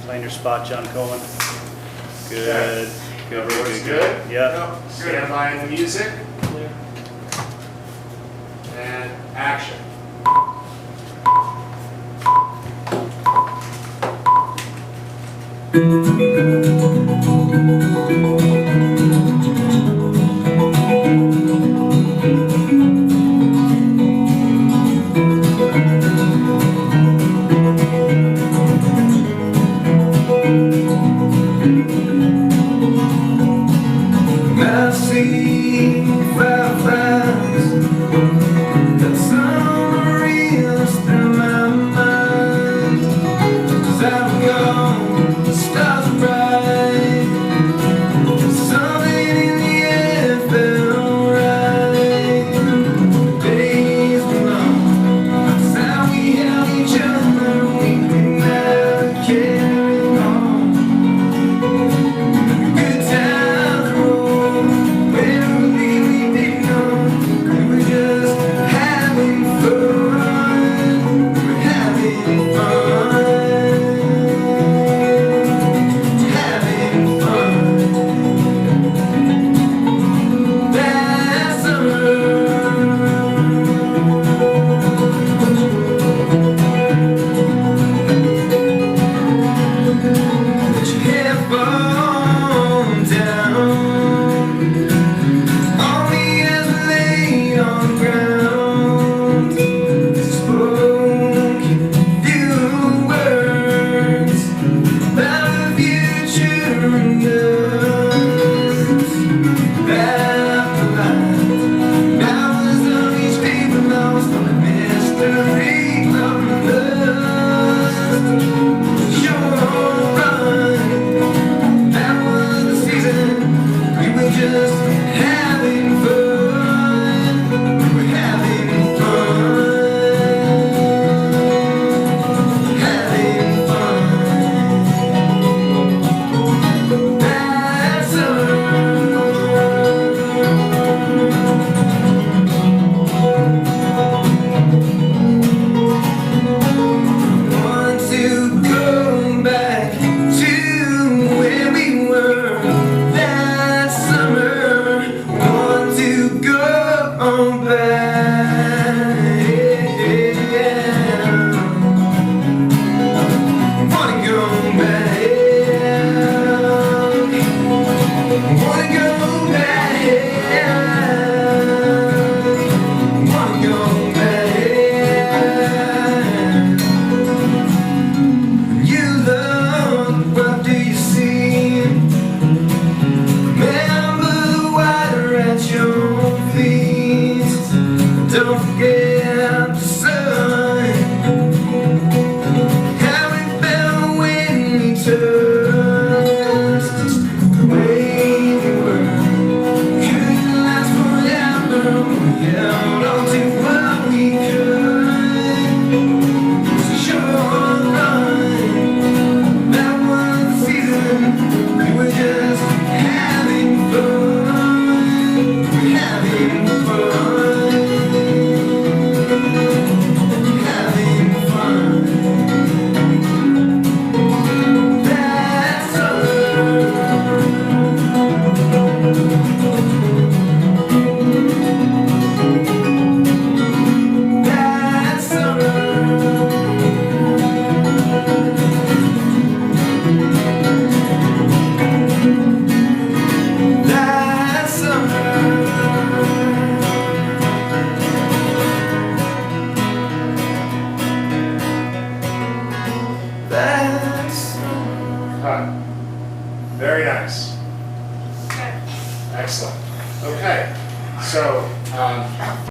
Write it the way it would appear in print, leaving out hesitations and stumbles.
Find your spot, John Coleman. Good. Good. Everyone's good? Yeah. Stand by in the music. And action. I see fireflies that summer through my mind. As I'm gone, the stars are bright. Something in the air felt right. Days were long, that's how we held each other. We didn't have to carry on. Good times rolled. Just having fun, we're having fun, having fun. That's I want to go back to where we were. Want to go back. Wanna go back. Wanna go back. Wanna go back. When you look, what do you see? At your feet, don't forget the sun. How it felt when we touched. The way we were couldn't last forever. We held on to what we could. It was a short run. That one season, we were just having fun. Having fun, having fun. That's summer. That's summer. That's summer. Very nice. Excellent. Okay, so